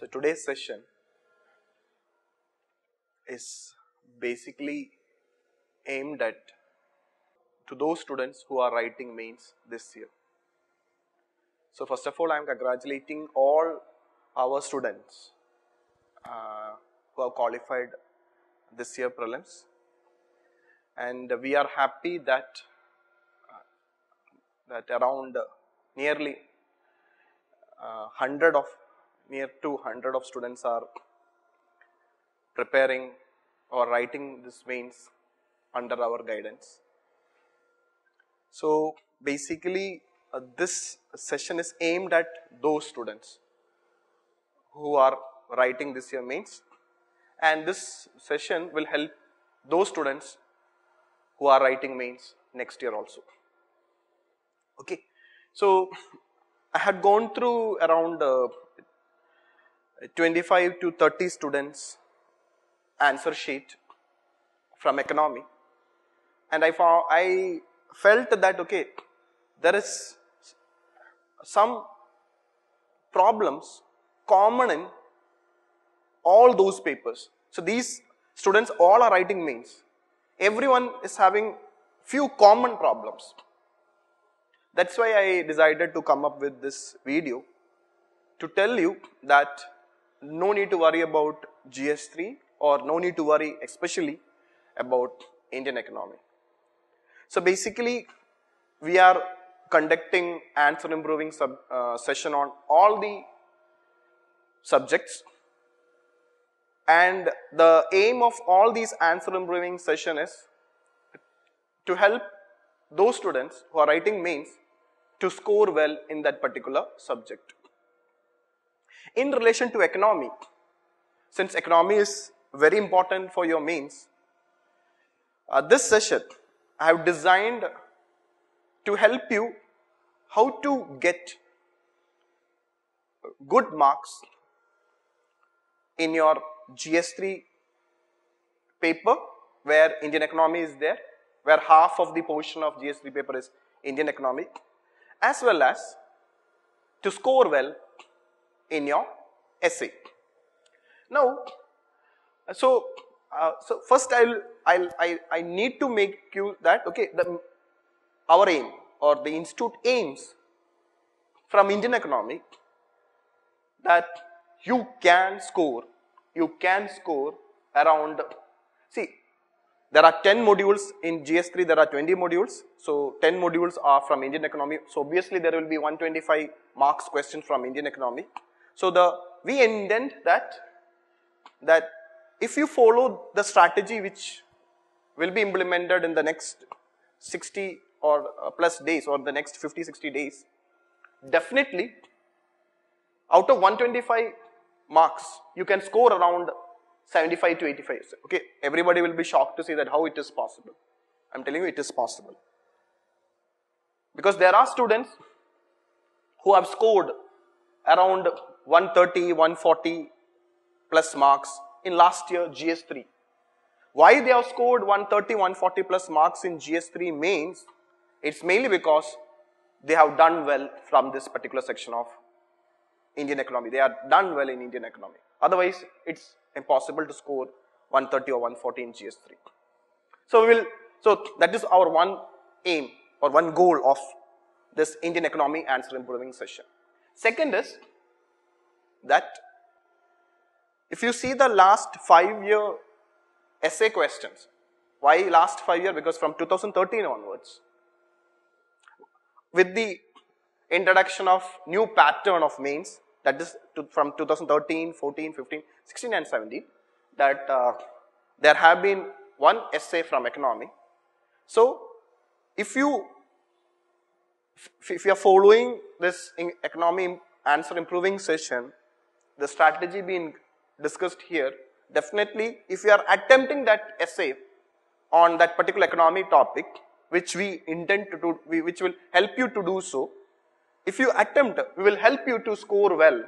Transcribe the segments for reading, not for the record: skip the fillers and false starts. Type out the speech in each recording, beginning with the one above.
So today's session is basically aimed at to those students who are writing mains this year. So first of all, I am congratulating all our students who have qualified this year prelims, and we are happy that around nearly 100 of students are preparing or writing this mains under our guidance. So basically this session is aimed at those students who are writing this year mains, and this session will help those students who are writing mains next year also. Okay, so I had gone through around 25 to 30 students answer sheet from economy, and I felt that okay, there is some problems common in all those papers. So these students all are writing mains. Everyone is having few common problems. That's why I decided to come up with this video to tell you that no need to worry about GS3 or no need to worry especially about Indian economy. So basically we are conducting answer improving session on all the subjects, and the aim of all these answer improving session is to help those students who are writing mains to score well in that particular subject. In relation to economy, since economy is very important for your mains, this session I have designed to help you how to get good marks in your GS3 paper where Indian economy is there, where half of the portion of GS3 paper is Indian economy, as well as to score well in your essay. Now, so first I need to make you that okay, our aim or the institute aims from Indian economy that you can score around, see, there are 10 modules in GS3, there are 20 modules, so 10 modules are from Indian economy, so obviously there will be 125 marks questions from Indian economy. So we intend that if you follow the strategy which will be implemented in the next 60 or plus days or the next 50-60 days, definitely out of 125 marks you can score around 75 to 85. Okay, everybody will be shocked to see that how it is possible. I am telling you it is possible, because there are students who have scored around 130, 140 plus marks in last year GS3. Why they have scored 130, 140 plus marks in GS3 mains? It's mainly because they have done well from this particular section of Indian economy. They are done well in Indian economy. Otherwise, it's impossible to score 130 or 140 in GS3. So that is our one aim or one goal of this Indian economy answer improving session. Second is that if you see the last 5-year essay questions, why last 5 years? Because from 2013 onwards, with the introduction of new pattern of mains, that is from 2013, 14, 15, 16 and 17, that there have been one essay from economy. So if you are following this economy answer improving session, the strategy being discussed here, definitely if you are attempting that essay on that particular economy topic, which we intend to do, which will help you to do so, if you attempt, we will help you to score well.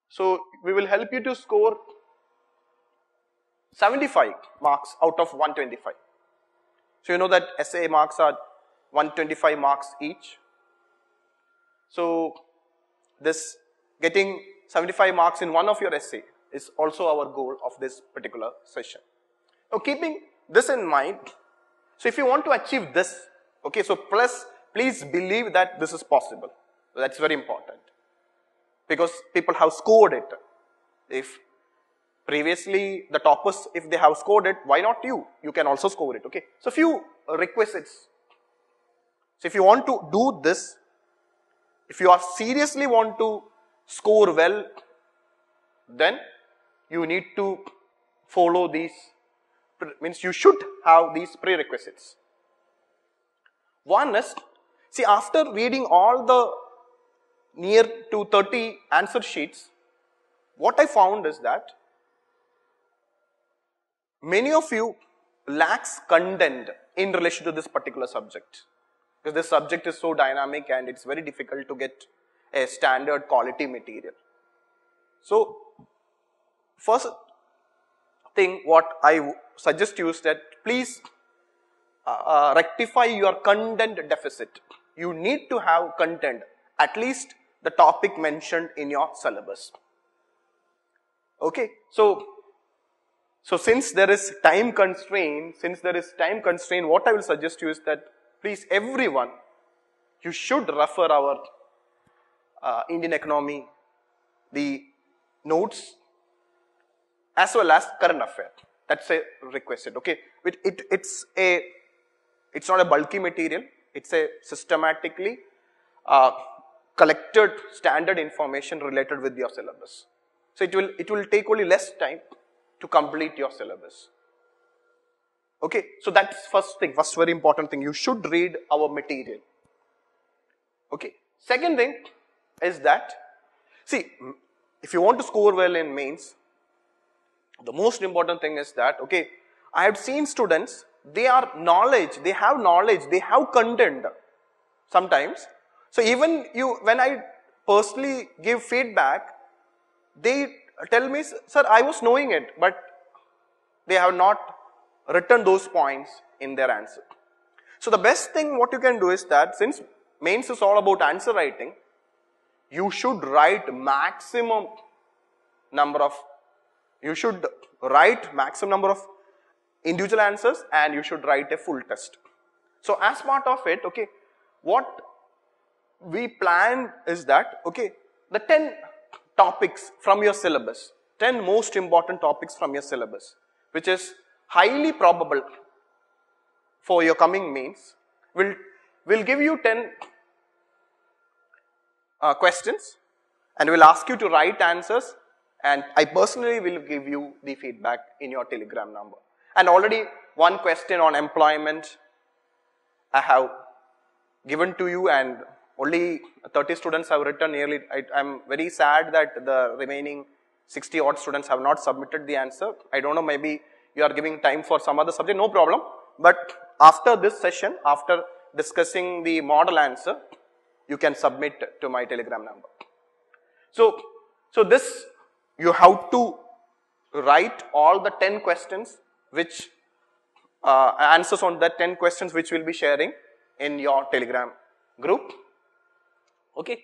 So we will help you to score 75 marks out of 125. So you know that essay marks are 125 marks each. So this getting 75 marks in one of your essay is also our goal of this particular session. Now keeping this in mind, so if you want to achieve this, okay, so please believe that this is possible. That's very important. Because people have scored it. If previously the toppers, if they have scored it, why not you? You can also score it, okay. So few requisites. So if you want to do this, if you are seriously want to score well, then you need to follow these, means you should have these prerequisites. One is, see, after reading all the near to 30 answer sheets, what I found is that many of you lacks content in relation to this particular subject. Because this subject is so dynamic and it's very difficult to get a standard quality material. So, first thing what I suggest you is that please rectify your content deficit. You need to have content, at least the topic mentioned in your syllabus. Okay, so since there is time constraint, what I will suggest you is that please everyone, you should refer our Indian economy, the notes as well as current affair. That's a requisite, okay. It's not a bulky material, it's a systematically collected standard information related with your syllabus. So it will take only less time to complete your syllabus. Okay, so that's first very important thing. You should read our material. Okay, second thing is that, see, if you want to score well in mains, the most important thing is that, okay, I have seen students, they have knowledge, they have content sometimes. So even when I personally give feedback, they tell me, sir, I was knowing it, but they have not written those points in their answer. So the best thing what you can do is that, since mains is all about answer writing, you should write maximum number of individual answers and you should write a full test. So as part of it, okay, what we plan is that, okay, the 10 topics from your syllabus, 10 most important topics from your syllabus, which is highly probable for your coming mains, will give you 10 questions and will ask you to write answers, and I personally will give you the feedback in your Telegram number. And already one question on employment I have given to you, and only 30 students have written nearly. I'm very sad that the remaining 60 odd students have not submitted the answer. I don't know, maybe you are giving time for some other subject, no problem. But after this session, after discussing the model answer, you can submit to my Telegram number. So this, you have to write all the 10 questions which answers on that 10 questions which we'll be sharing in your Telegram group. Okay.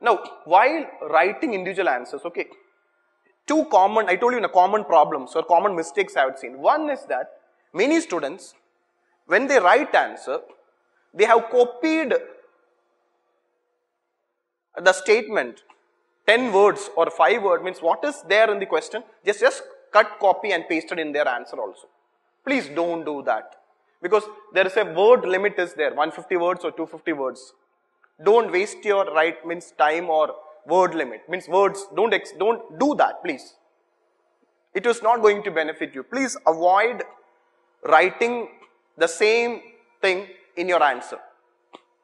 Now, while writing individual answers, okay, two common, I told you, common problems or common mistakes I have seen. One is that many students, when they write answer, they have copied the statement, 10 words or 5 words, means what is there in the question, just cut, copy and pasted in their answer also. Please don't do that, because there is a word limit is there, 150 words or 250 words. Don't waste your time or word limit, means words, don't do that, please. It is not going to benefit you. Please avoid writing the same thing in your answer.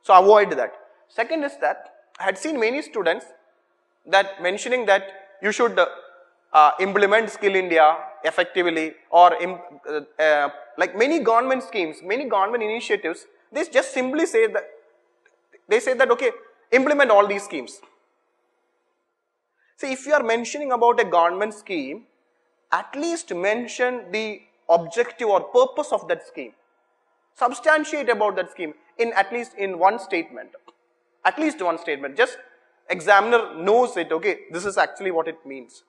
So avoid that. Second is that I had seen many students that mentioning that you should implement Skill India effectively, or like many government schemes, many government initiatives, they just simply say that, okay, implement all these schemes. See, if you are mentioning about a government scheme, at least mention the objective or purpose of that scheme. Substantiate about that scheme in at least in one statement. At least one statement. Just examiner knows it, okay, this is actually what it means.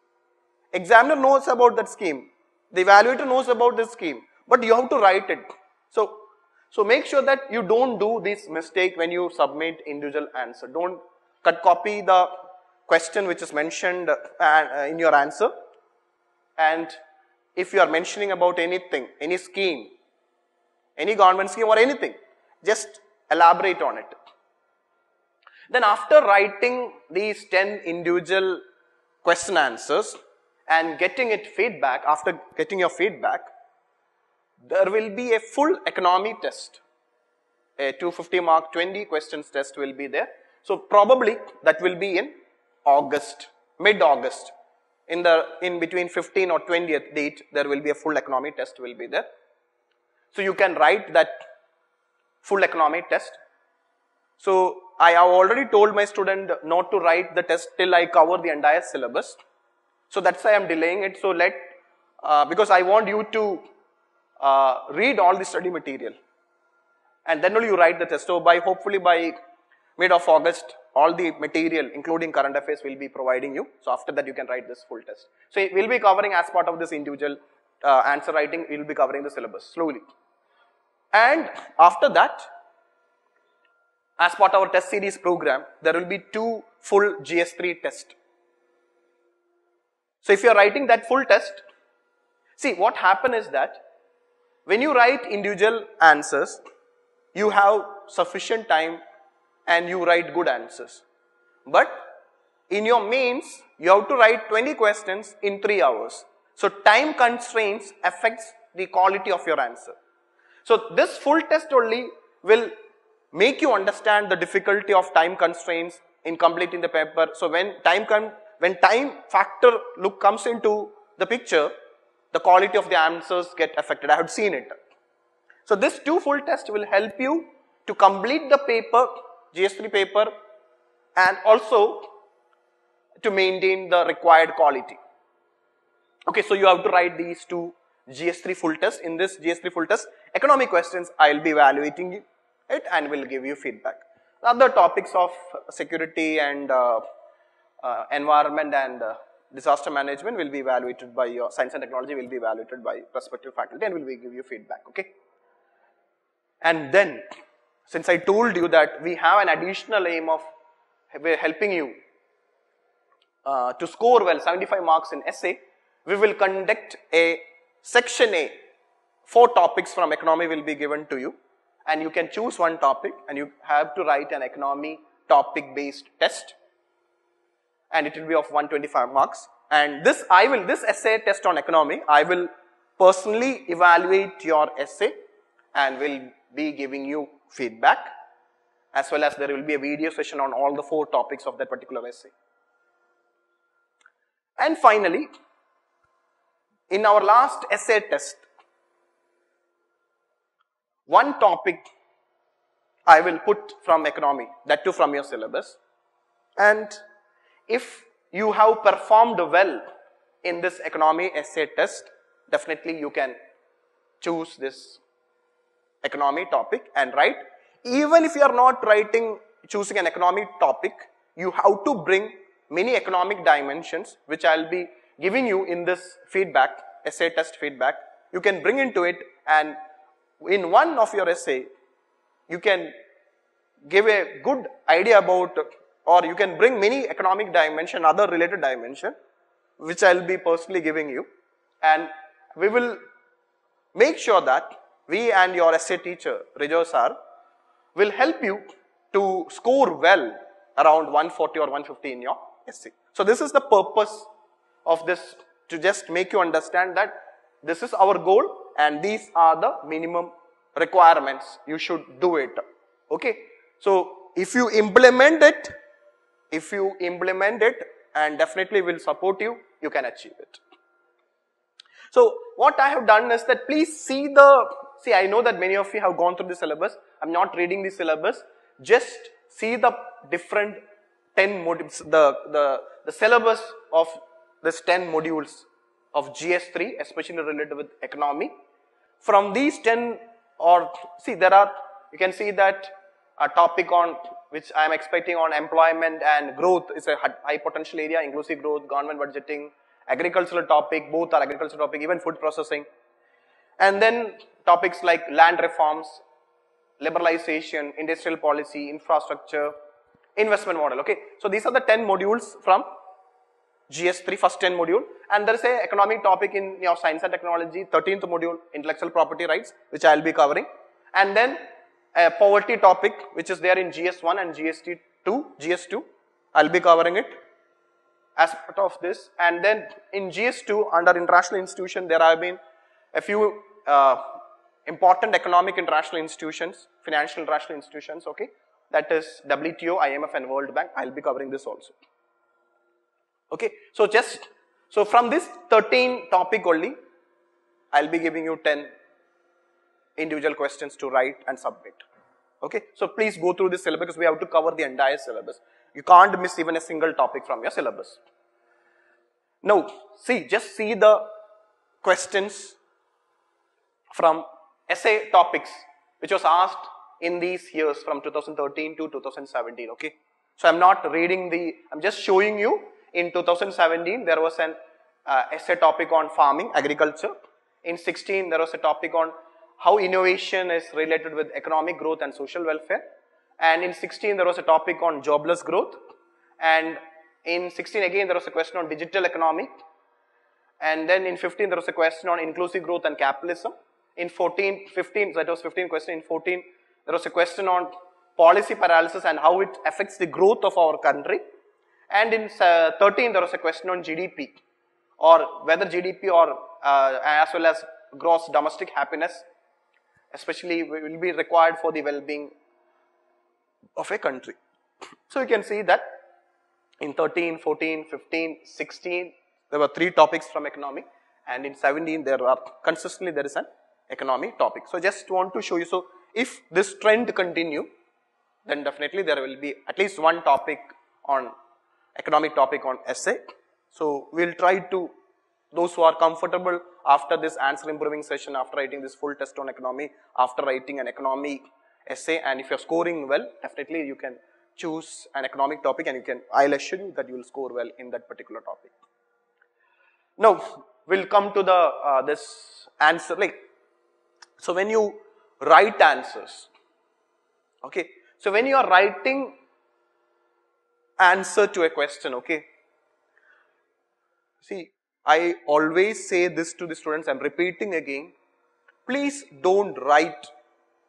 Examiner knows about that scheme. The evaluator knows about this scheme, but you have to write it. So make sure that you don't do this mistake when you submit individual answer. Don't cut copy the question which is mentioned in your answer. And if you are mentioning about anything, any scheme, any government scheme or anything, just elaborate on it. Then after writing these 10 individual question answers and getting it feedback, after getting your feedback, there will be a full economy test. A 250 mark 20 questions test will be there. So probably that will be in August, mid-August. In between 15 or 20th date, there will be a full economy test will be there. So you can write that full economy test. So I have already told my student not to write the test till I cover the entire syllabus. So that's why I am delaying it. So because I want you to read all the study material, and then only you write the test. So hopefully by mid of August, all the material including current affairs will be providing you. So after that you can write this full test. So we'll be covering as part of this individual answer writing, we'll be covering the syllabus slowly. And after that, as part of our test series program, there will be 2 full GS3 tests. So if you are writing that full test, see what happens is that when you write individual answers, you have sufficient time and you write good answers. But in your mains, you have to write 20 questions in 3 hours. So time constraints affects the quality of your answer. So this full test only will make you understand the difficulty of time constraints in completing the paper. So when time factor comes into the picture, the quality of the answers get affected. I have seen it. So this 2 full tests will help you to complete the paper, GS3 paper, and also to maintain the required quality. Okay, so you have to write these 2 GS3 full tests. In this GS3 full test, economic questions, I will be evaluating it and will give you feedback. Other topics of security and environment and disaster management will be evaluated by your science and technology, will be evaluated by prospective faculty and will give you feedback, okay? And then, since I told you that we have an additional aim of helping you to score well 75 marks in essay, we will conduct a section A. 4 topics from economy will be given to you, and you can choose one topic and you have to write an economy topic based test, and it will be of 125 marks. And this essay test on economy, I will personally evaluate your essay and will be giving you feedback, as well as there will be a video session on all the 4 topics of that particular essay. And finally, in our last essay test, one topic I will put from economy, that too from your syllabus. And if you have performed well in this economy essay test, definitely you can choose this economy topic and write. Even if you are not choosing an economy topic, you have to bring many economic dimensions, which I will be giving you in this feedback, essay test feedback. You can bring into it, and in one of your essay, you can give a good idea about, or you can bring many economic dimension, other related dimension, which I will be personally giving you. And we will make sure that we and your essay teacher, Rijo sir, will help you to score well around 140 or 150 in your essay. So this is the purpose of this, to just make you understand that this is our goal and these are the minimum requirements. You should do it. Okay. So if you implement it, and definitely will support you, you can achieve it. So what I have done is that please see I know that many of you have gone through the syllabus. I'm not reading the syllabus. Just see the different 10 modules, the syllabus of this 10 modules of GS3, especially related with economy. From these 10, you can see that a topic on which I am expecting on employment and growth is a high potential area, inclusive growth, government budgeting, agricultural topic, both are agricultural topic, even food processing. And then topics like land reforms, liberalization, industrial policy, infrastructure, investment model, okay. So these are the 10 modules from GS3, first 10 module, and there is a economic topic in your science and technology, 13th module, intellectual property rights, which I will be covering, and then a poverty topic, which is there in GS1 and GS2, I will be covering it as part of this, and then in GS2, under international institution, there have been a few important economic international institutions, financial international institutions, okay, that is WTO, IMF and World Bank. I will be covering this also. Okay, so from this 13 topic only, I will be giving you 10 individual questions to write and submit. Okay, so please go through this syllabus because we have to cover the entire syllabus. You can't miss even a single topic from your syllabus. Now, just see the questions from essay topics which was asked in these years from 2013 to 2017, okay. So I'm not reading I'm just showing you in 2017 there was an essay topic on farming, agriculture. In 16 there was a topic on how innovation is related with economic growth and social welfare. And in 16 there was a topic on jobless growth. And in 16 again there was a question on digital economy. And then in 15 there was a question on inclusive growth and capitalism. In 15 that was 15 question. In 14 there was a question on policy paralysis and how it affects the growth of our country. And in 13 there was a question on GDP, or whether GDP or as well as gross domestic happiness especially will be required for the well-being of a country. So you can see that in 13, 14, 15, 16 there were 3 topics from economy, and in 17 there is an economy topic. So just want to show you, so if this trend continue, then definitely there will be at least one topic on economic topic on essay. So we'll try to, those who are comfortable after this answer improving session, after writing this full test on economy, after writing an economic essay, and if you're scoring well, definitely you can choose an economic topic and I'll assure you that you will score well in that particular topic. Now, we'll come to the this answer, so when you write answers, okay, so when you are writing answer to a question, okay, see, I always say this to the students, I'm repeating again, please don't write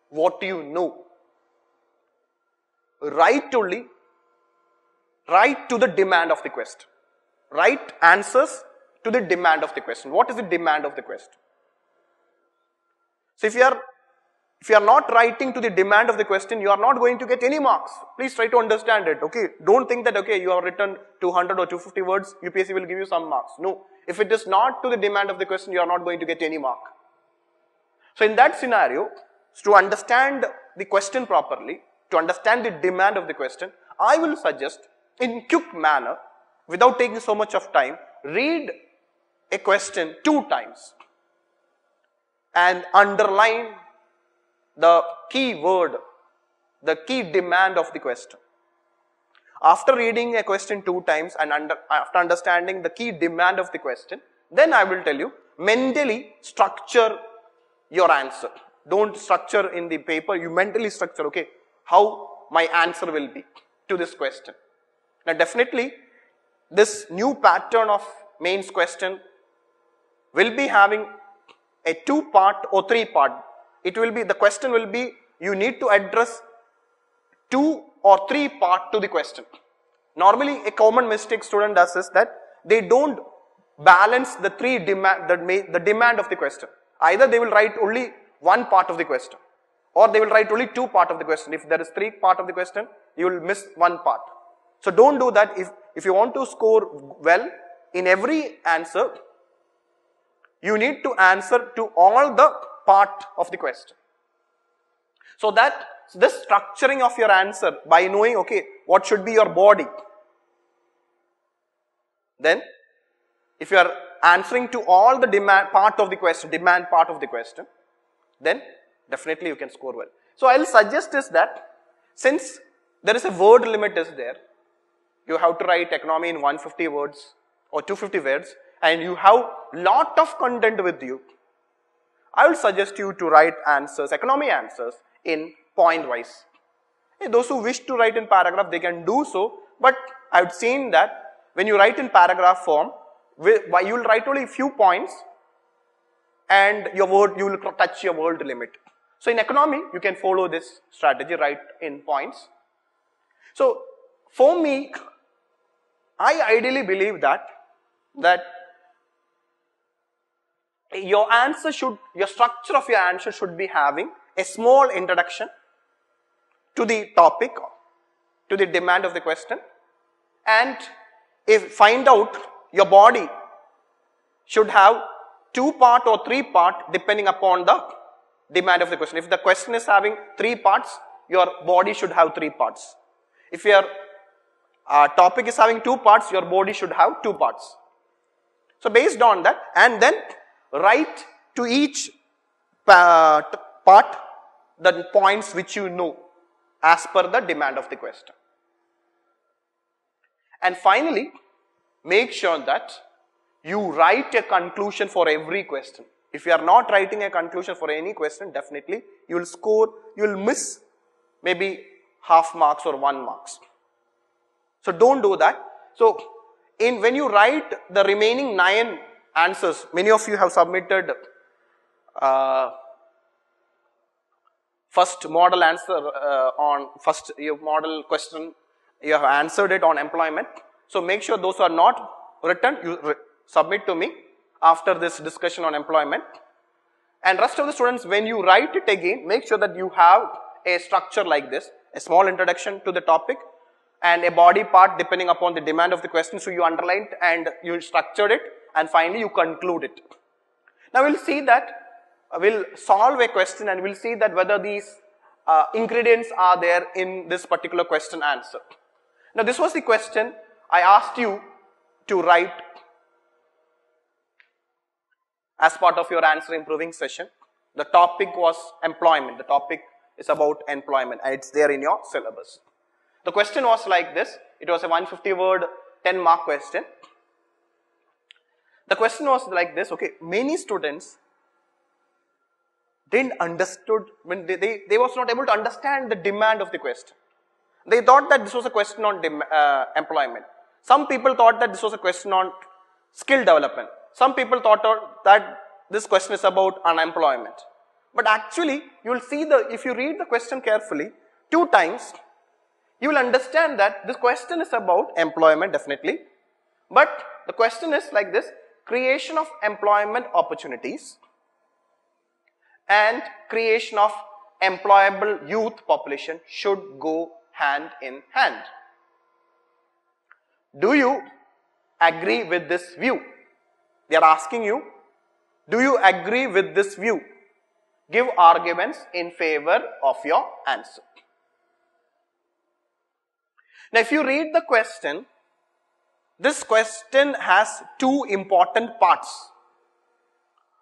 what you know. Write to the demand of the question. Write answers to the demand of the question. What is the demand of the question? So if you are not writing to the demand of the question, you are not going to get any marks. Please try to understand it, okay. Don't think that, okay, you have written 200 or 250 words, UPSC will give you some marks. No. If it is not to the demand of the question, you are not going to get any mark. So in that scenario, to understand the question properly, to understand the demand of the question, I will suggest in quick manner, without taking so much of time, read a question 2 times and underline the key word, the key demand of the question. After reading a question 2 times and after understanding the key demand of the question, then I will tell you, mentally structure your answer. Don't structure in the paper, you mentally structure, okay, how my answer will be to this question. Now definitely, this new pattern of mains question will be having a 2-part or 3-part. It will be, the question will be, you need to address 2 or 3 part to the question. Normally, a common mistake student does is that they don't balance the the demand of the question. Either they will write only 1 part of the question, or they will write only 2 part of the question. If there is 3 part of the question, you will miss 1 part. So don't do that. If you want to score well in every answer, you need to answer to all the part of the question. So that this structuring of your answer by knowing, okay, what should be your body. Then, if you are answering to all the demand part of the question, then definitely you can score well. So I'll suggest is that since there is a word limit is there. You have to write economy in 150 words or 250 words, and you have lot of content with you. I will suggest you to write answers, economy answers in point wise. Those who wish to write in paragraph, they can do so, but I've seen that when you write in paragraph form, you will write only a few points and you will touch your word limit. So in economy, you can follow this strategy, write in points. So for me, I ideally believe that your structure of your answer should be having a small introduction to the topic, to the demand of the question, and find out your body should have 2 part or 3 part depending upon the demand of the question. If the question is having 3 parts, your body should have 3 parts. If your topic is having 2 parts, your body should have 2 parts. So based on that, and then write to each part the points which you know as per the demand of the question. And finally, make sure that you write a conclusion for every question. If you are not writing a conclusion for any question, definitely you will miss maybe half marks or 1 marks. So don't do that. So when you write the remaining 9 answers, many of you have submitted first model answer on first model question, you have answered it on employment. So make sure those are not written, you submit to me after this discussion on employment. And rest of the students, when you write it again, make sure that you have a structure like this, a small introduction to the topic and a body part depending upon the demand of the question. So you underlined and you structured it, and finally you conclude it. Now we'll see that, we'll solve a question and we'll see that whether these ingredients are there in this particular question answer. Now this was the question I asked you to write as part of your answer improving session. The topic was employment. The topic is about employment and it's there in your syllabus. The question was like this. It was a 150 word 10 mark question. The question was like this. Okay, many students didn't understood when they was not able to understand the demand of the question. They thought that this was a question on employment. Some people thought that this was a question on skill development. Some people thought that this question is about unemployment. But actually, you will see if you read the question carefully 2 times, you will understand that this question is about employment definitely. But the question is like this: creation of employment opportunities and creation of employable youth population should go hand in hand. Do you agree with this view? They are asking you, do you agree with this view? Give arguments in favor of your answer. Now if you read the question, this question has 2 important parts.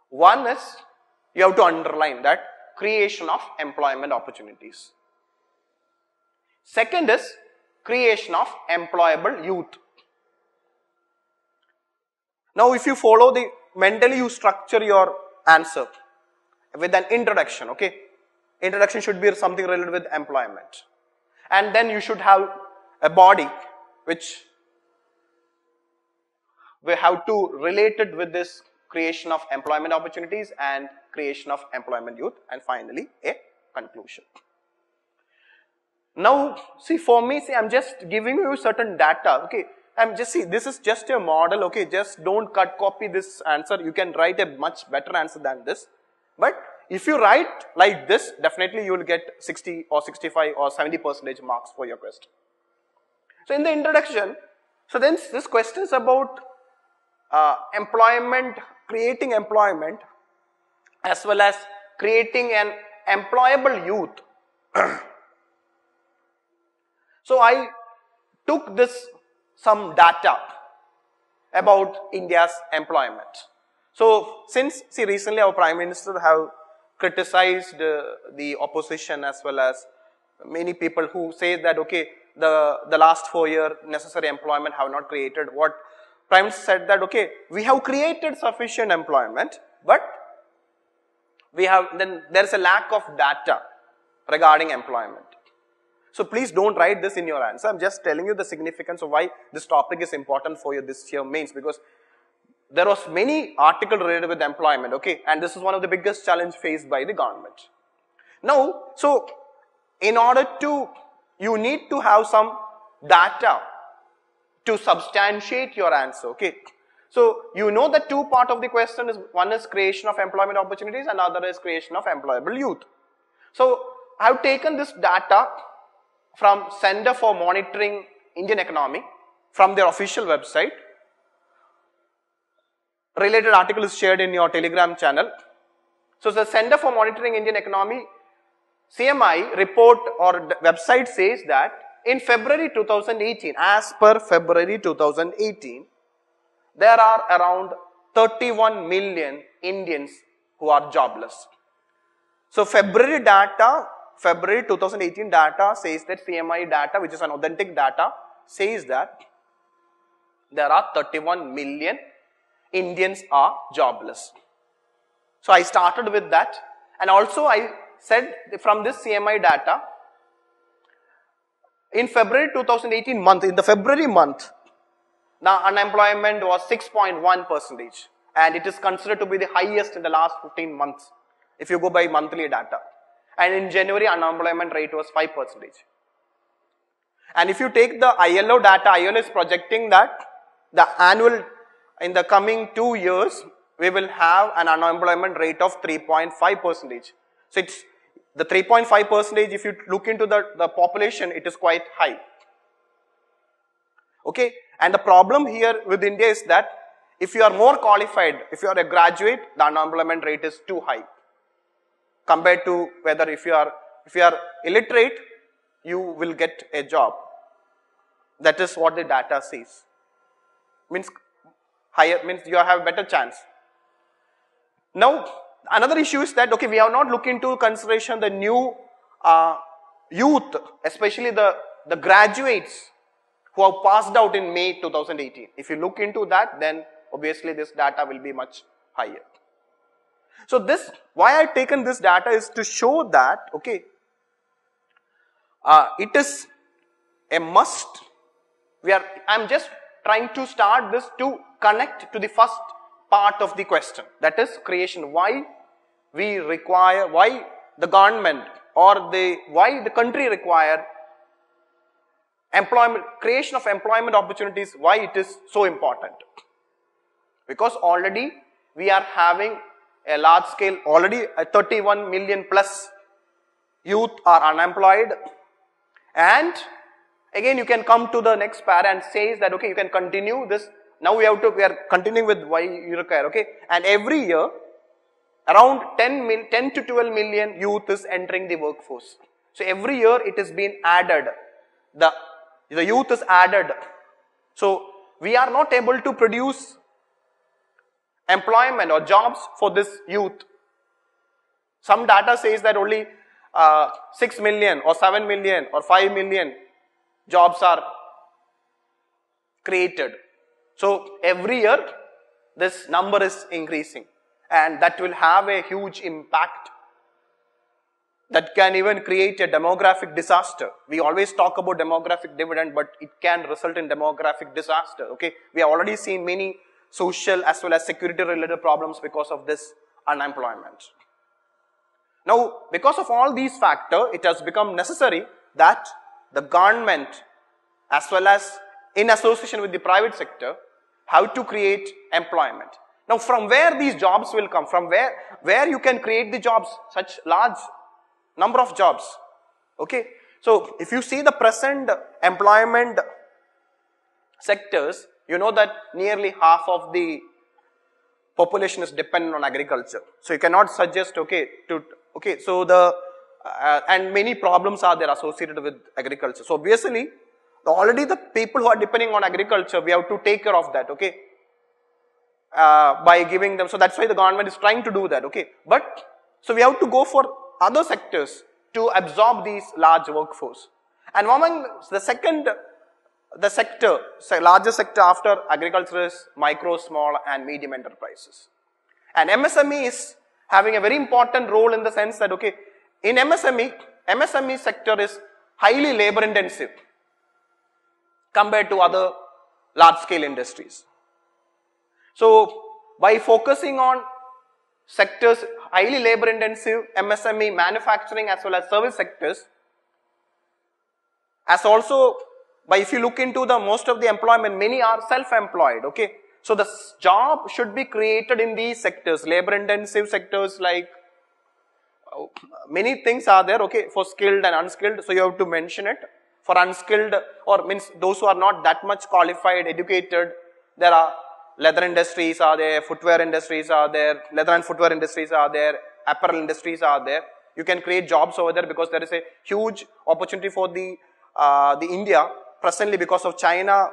One is, you have to underline that creation of employment opportunities. Second is creation of employable youth. Now if you follow mentally you structure your answer with an introduction, okay. Introduction should be something related with employment. And then you should have a body which we have to relate it with this creation of employment opportunities and creation of employment youth, and finally a conclusion. Now see, for me, see, I'm just giving you certain data, okay. This is just a model, okay. Just don't copy this answer. You can write a much better answer than this. But if you write like this, definitely you will get 60 or 65 or 70% marks for your question. So in the introduction, so then this question is about employment, creating employment as well as creating an employable youth. So I took some data about India's employment. So since, see, recently our Prime Minister have criticized the opposition as well as many people who say that, okay, the last 4 year necessary employment have not created. What Prime Minister said that, okay, we have created sufficient employment, but then there is a lack of data regarding employment. So please don't write this in your answer. I'm just telling you the significance of why this topic is important for you this year mains, because there was many articles related with employment, okay, and this is one of the biggest challenge faced by the government. Now, so in order to, you need to have some data to substantiate your answer, okay. So you know the two part of the question is, one is creation of employment opportunities and other is creation of employable youth. So I have taken this data from Center for Monitoring Indian Economy from their official website. Related article is shared in your Telegram channel. So the Center for Monitoring Indian Economy, CMI report or website says that in February 2018, as per February 2018, there are around 31 million Indians who are jobless. So February data, February 2018 data says that, CMI data, which is an authentic data, says that there are 31 million Indians are jobless. So I started with that, and also I said from this CMI data, in February 2018 month, in the February month, now unemployment was 6.1%, and it is considered to be the highest in the last 15 months if you go by monthly data. And in January, unemployment rate was 5%. And if you take the ILO data, ILO is projecting that the annual, in the coming 2 years, we will have an unemployment rate of 3.5%. So it's the 3.5%, if you look into the population, it is quite high. Okay, and the problem here with India is that if you are more qualified, if you are a graduate, the unemployment rate is too high compared to whether if you are illiterate, you will get a job. That is what the data says. Means higher, means you have a better chance. Now, another issue is that, okay, we have not looked into consideration the new youth, especially the graduates who have passed out in May 2018. If you look into that, then obviously this data will be much higher. So this, why I have taken this data is to show that, okay, it is a must. I am just trying to start this to connect to the first part of the question, that is creation. Why we require, why the government or why the country require employment, creation of employment opportunities, why it is so important. Because already we are having a large scale, already 31 million plus youth are unemployed, and again you can come to the next para and says that, okay, you can continue this. Now we are continuing with why you require, okay, and every year around 10 to 12 million youth is entering the workforce. So every year it is being added, the youth is added. So we are not able to produce employment or jobs for this youth. Some data says that only 6 million or 7 million or 5 million jobs are created. So every year this number is increasing, and that will have a huge impact. That can even create a demographic disaster. We always talk about demographic dividend, but it can result in demographic disaster. Okay, we have already seen many social as well as security related problems because of this unemployment. Now, because of all these factors, it has become necessary that the government as well as in association with the private sector have to create employment. Now, from where these jobs will come, from where you can create the jobs, such large number of jobs. Okay, so if you see the present employment sectors, you know that nearly half of the population is dependent on agriculture. So you cannot suggest, so and many problems are there associated with agriculture. So obviously, already the people who are depending on agriculture, we have to take care of that, okay, by giving them. So that's why the government is trying to do that, okay. But so we have to go for other sectors to absorb these large workforce. And among the largest sector after agriculture is micro, small and medium enterprises. And MSME is having a very important role in the sense that, okay, in MSME sector is highly labor intensive compared to other large scale industries. So, by focusing on sectors highly labor intensive, MSME, manufacturing as well as service sectors, as also by if you look into the most of the employment, many are self-employed, okay. So, the job should be created in these sectors, labor intensive sectors like many things are there, okay, for skilled and unskilled, so you have to mention it. For unskilled or means those who are not that much qualified, educated, there are leather industries are there, footwear industries are there, leather and footwear industries are there, apparel industries are there. You can create jobs over there because there is a huge opportunity for the India presently because of China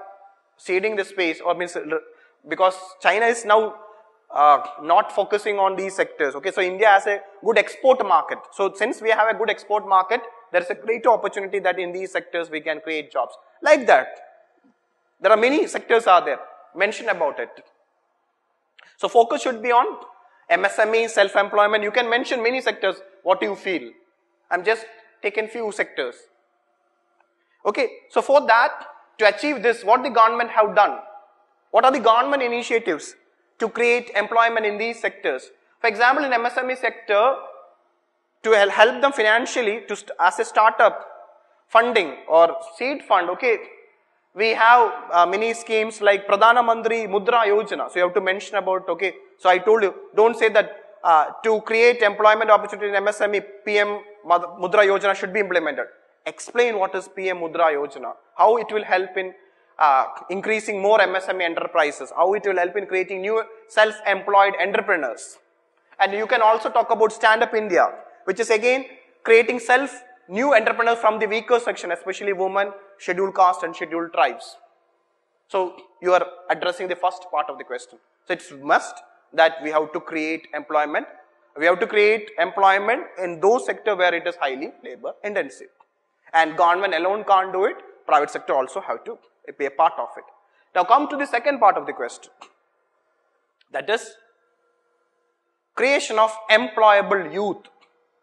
ceding the space, or means because China is now not focusing on these sectors. Okay, so India has a good export market. So since we have a good export market, there is a great opportunity that in these sectors we can create jobs. Like that, there are many sectors are there. Mention about it. So focus should be on MSME, self-employment. You can mention many sectors, what you feel. I'm just taking few sectors. Okay, so for that, to achieve this, what the government have done? What are the government initiatives to create employment in these sectors? For example, in MSME sector, to help them financially as a startup funding or seed fund, okay, we have many schemes like Pradhana Mantri Mudra Yojana. So you have to mention about, okay, so I told you, don't say that to create employment opportunity in MSME, PM Mudra Yojana should be implemented. Explain what is PM Mudra Yojana, how it will help in increasing more MSME enterprises, how it will help in creating new self-employed entrepreneurs. And you can also talk about Stand Up India, which is again creating new entrepreneurs from the weaker section, especially women, scheduled caste and scheduled tribes. So you are addressing the first part of the question. So it's must that we have to create employment. We have to create employment in those sectors where it is highly labor intensive. And government alone can't do it. Private sector also have to be a part of it. Now come to the second part of the question. That is creation of employable youth.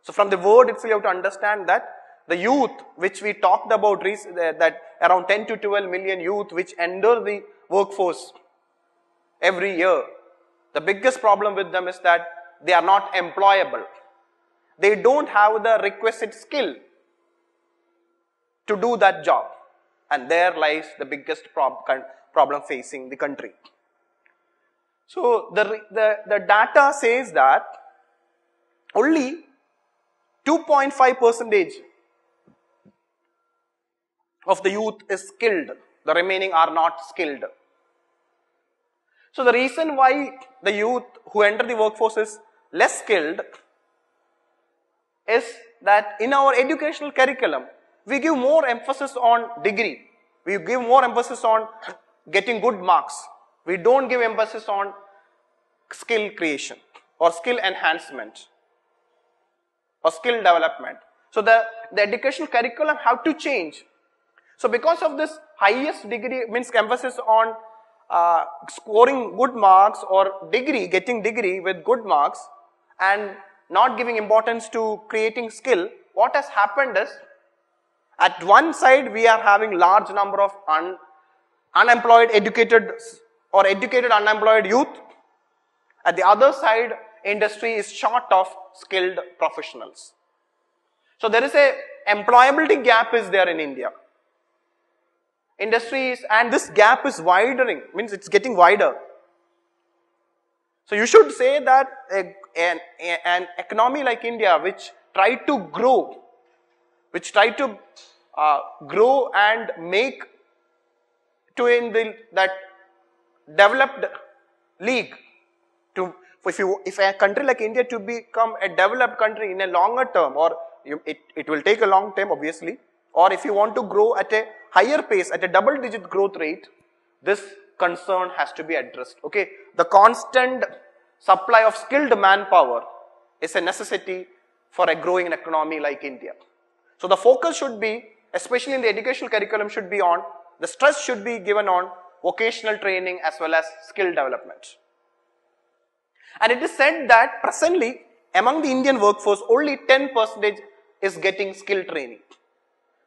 So from the word itself you have to understand that the youth which we talked about, that around 10 to 12 million youth which enter the workforce every year, the biggest problem with them is that they are not employable. They don't have the requisite skill to do that job, and there lies the biggest problem facing the country. So the data says that only 2.5% of the youth is skilled, the remaining are not skilled. So the reason why the youth who enter the workforce is less skilled is that in our educational curriculum, we give more emphasis on degree. We give more emphasis on getting good marks. We don't give emphasis on skill creation or skill enhancement or skill development. So the educational curriculum have to change. So because of this highest degree means emphasis on scoring good marks or getting degree with good marks and not giving importance to creating skill, what has happened is, at one side we are having large number of unemployed educated or educated unemployed youth. At the other side, industry is short of skilled professionals. So there is a employability gap is there in India. Industries, and this gap is widening, means it's getting wider. So you should say that an economy like India which try to grow and make to in that developed league, if a country like India to become a developed country in a longer term, or it will take a long time obviously, or if you want to grow at a higher pace, at a double-digit growth rate, this concern has to be addressed. Okay, the constant supply of skilled manpower is a necessity for a growing economy like India. So the focus should be, especially in the educational curriculum, should be on, the stress should be given on vocational training as well as skill development. And it is said that presently among the Indian workforce only 10% is getting skill training.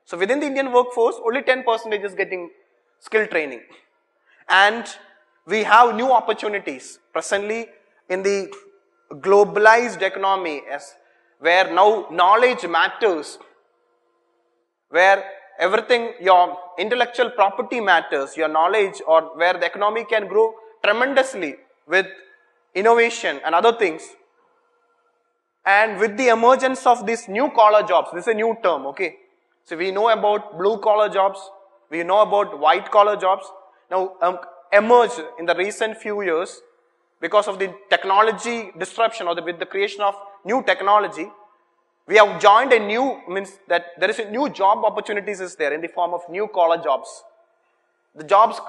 So within the Indian workforce only 10% is getting skill training. And we have new opportunities presently in the globalized economy, where now knowledge matters, where everything, your intellectual property matters, your knowledge, or where the economy can grow tremendously with innovation and other things. And with the emergence of these new collar jobs, this is a new term, okay. So we know about blue collar jobs, we know about white collar jobs. Now emerged in the recent few years because of the technology disruption, or with the creation of new technology, we have joined a new, means that there is a new job opportunities is there in the form of new collar jobs. The jobs,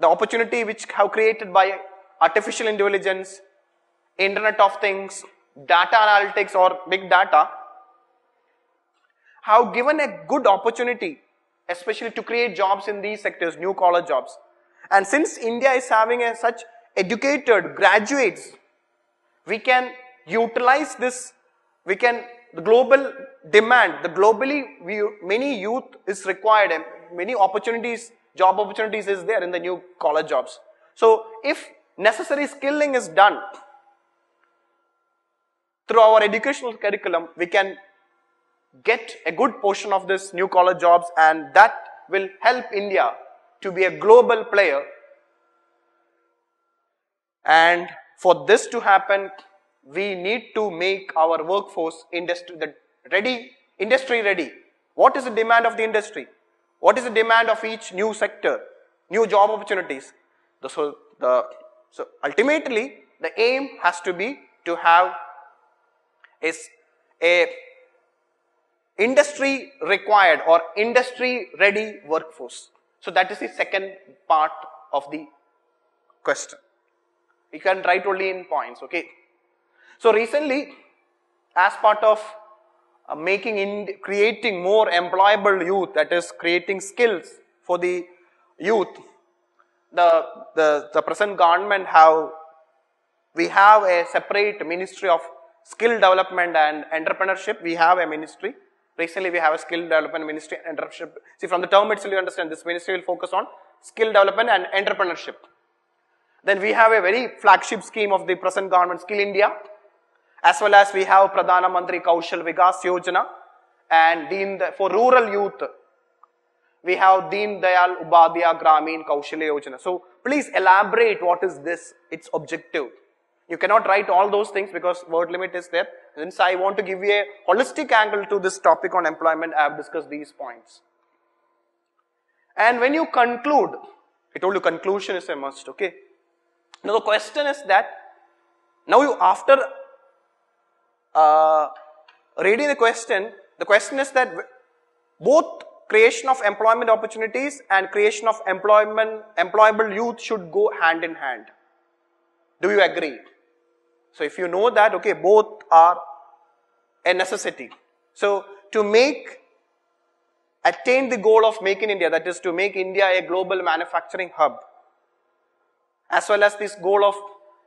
the opportunity which have created by artificial intelligence, Internet of Things, data analytics or big data, have given a good opportunity, especially to create jobs in these sectors, new collar jobs. And since India is having such educated graduates, we can utilize this, the global demand, many youth is required and many opportunities, job opportunities is there in the new collar jobs. So if necessary skilling is done through our educational curriculum, we can get a good portion of this new collar jobs, and that will help India to be a global player. And for this to happen, we need to make our workforce industry ready. What is the demand of the industry? What is the demand of each new sector, new job opportunities? So ultimately, the aim has to be to have a industry required or industry ready workforce. So that is the second part of the question. You can write only in points, okay. So recently, as part of creating more employable youth, that is creating skills for the youth, the present government we have a separate Ministry of Skill Development and Entrepreneurship. We have a ministry. Recently we have a Skill Development Ministry and Entrepreneurship. See, from the term itself you understand this ministry will focus on skill development and entrepreneurship. Then we have a very flagship scheme of the present government, Skill India, as well as we have Pradhana Mantri Kaushal Vikas Yojana, and for rural youth, we have Deen Dayal Upadhyaya Gramin Kaushalya Yojana. So please elaborate what is this, its objective. You cannot write all those things because word limit is there. Since I want to give you a holistic angle to this topic on employment, I have discussed these points. And when you conclude, I told you conclusion is a must, okay. Now the question is that, after reading the question is that both creation of employment opportunities and creation of employable youth should go hand in hand. Do you agree? So if you know that, okay, both are a necessity. So to attain the goal of Make in India, that is to make India a global manufacturing hub, as well as this goal of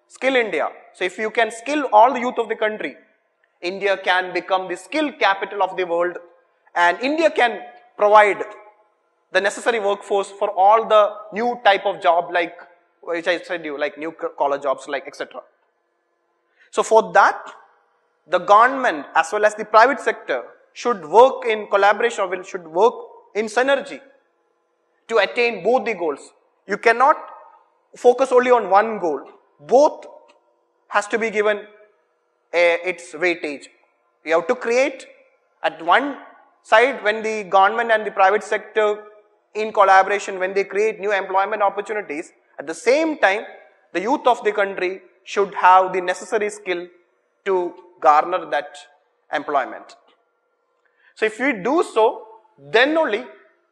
Skill India. So if you can skill all the youth of the country, India can become the skill capital of the world, and India can provide the necessary workforce for all the new type of job, like which I said you, like new collar jobs, like etc. So for that, the government as well as the private sector should work in collaboration, or should work in synergy to attain both the goals. You cannot focus only on one goal. Both has to be given its weightage. You have to create at one side, when the government and the private sector in collaboration, when they create new employment opportunities, at the same time the youth of the country should have the necessary skill to garner that employment. So if we do so, then only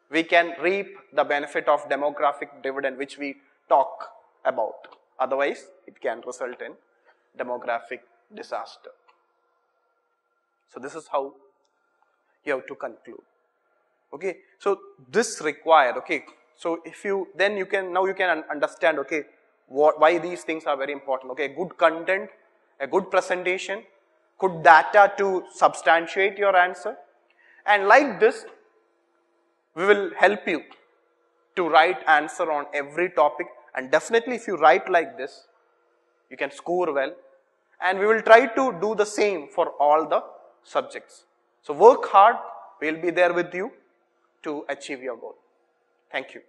we can reap the benefit of demographic dividend which we talk about. Otherwise, it can result in demographic disaster. So this is how you have to conclude. Okay, so this required, okay, so if you, then you can, now you can understand, okay, why these things are very important. Okay, good content, a good presentation, good data to substantiate your answer, and like this, we will help you to write answer on every topic, and definitely if you write like this, you can score well, and we will try to do the same for all the subjects. So work hard, we will be there with you to achieve your goal. Thank you.